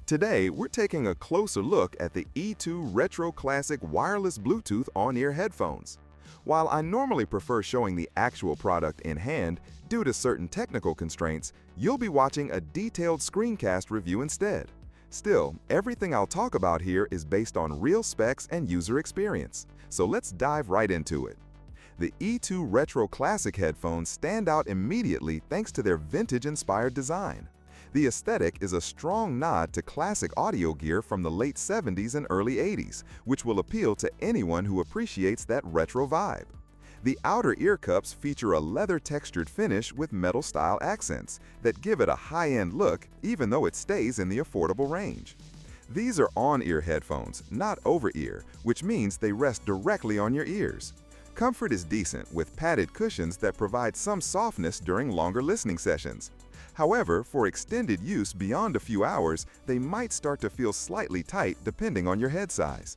Today, we're taking a closer look at the E2 Retro Classic Wireless Bluetooth on-ear headphones. While I normally prefer showing the actual product in hand due to certain technical constraints, you'll be watching a detailed screencast review instead. Still, everything I'll talk about here is based on real specs and user experience, so let's dive right into it. The E2 Retro Classic headphones stand out immediately thanks to their vintage-inspired design. The aesthetic is a strong nod to classic audio gear from the late 70s and early 80s, which will appeal to anyone who appreciates that retro vibe. The outer ear cups feature a leather-textured finish with metal-style accents that give it a high-end look even though it stays in the affordable range. These are on-ear headphones, not over-ear, which means they rest directly on your ears. Comfort is decent with padded cushions that provide some softness during longer listening sessions. However, for extended use beyond a few hours, they might start to feel slightly tight depending on your head size.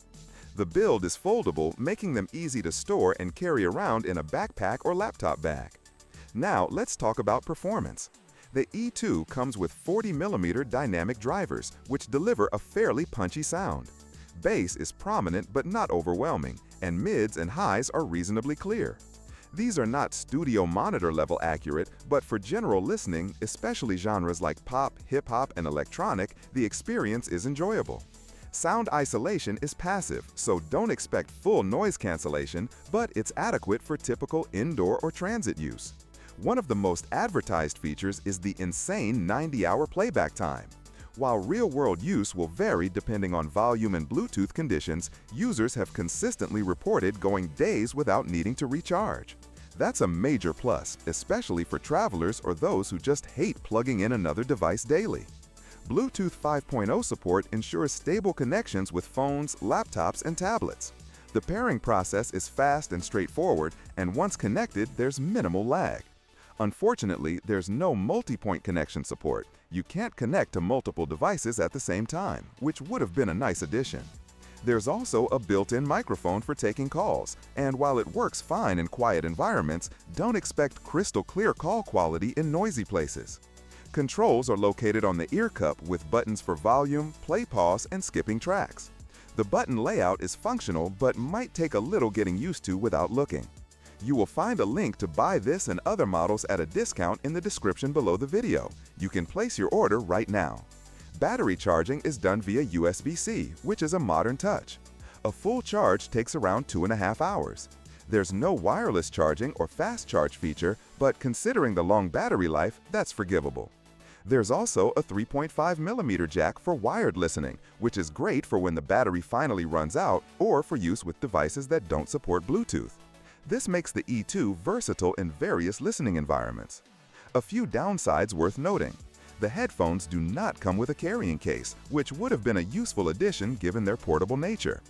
The build is foldable, making them easy to store and carry around in a backpack or laptop bag. Now, let's talk about performance. The E2 comes with 40mm dynamic drivers, which deliver a fairly punchy sound. Bass is prominent but not overwhelming, and mids and highs are reasonably clear. These are not studio monitor level accurate, but for general listening, especially genres like pop, hip-hop, and electronic, the experience is enjoyable. Sound isolation is passive, so don't expect full noise cancellation, but it's adequate for typical indoor or transit use. One of the most advertised features is the insane 90-hour playback time. While real-world use will vary depending on volume and Bluetooth conditions, users have consistently reported going days without needing to recharge. That's a major plus, especially for travelers or those who just hate plugging in another device daily. Bluetooth 5.0 support ensures stable connections with phones, laptops, and tablets. The pairing process is fast and straightforward, and once connected, there's minimal lag. Unfortunately, there's no multi-point connection support. You can't connect to multiple devices at the same time, which would have been a nice addition. There's also a built-in microphone for taking calls, and while it works fine in quiet environments, don't expect crystal clear call quality in noisy places. Controls are located on the ear cup with buttons for volume, play pause, and skipping tracks. The button layout is functional but might take a little getting used to without looking. You will find a link to buy this and other models at a discount in the description below the video. You can place your order right now. Battery charging is done via USB-C, which is a modern touch. A full charge takes around 2.5 hours. There's no wireless charging or fast charge feature, but considering the long battery life, that's forgivable. There's also a 3.5mm jack for wired listening, which is great for when the battery finally runs out or for use with devices that don't support Bluetooth. This makes the E2 versatile in various listening environments. A few downsides worth noting. The headphones do not come with a carrying case, which would have been a useful addition given their portable nature.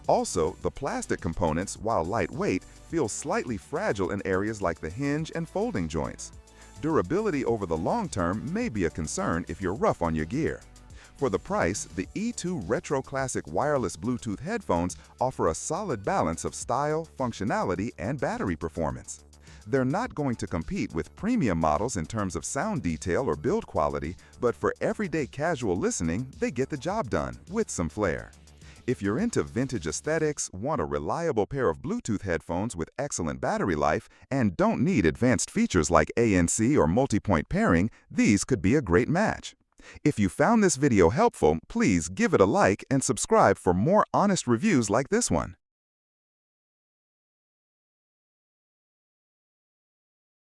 Also, the plastic components, while lightweight, feel slightly fragile in areas like the hinge and folding joints. Durability over the long term may be a concern if you're rough on your gear. For the price, the E2 Retro Classic Wireless Bluetooth headphones offer a solid balance of style, functionality, and battery performance. They're not going to compete with premium models in terms of sound detail or build quality, but for everyday casual listening, they get the job done with some flair. If you're into vintage aesthetics, want a reliable pair of Bluetooth headphones with excellent battery life, and don't need advanced features like ANC or multi-point pairing, these could be a great match. If you found this video helpful, please give it a like and subscribe for more honest reviews like this one.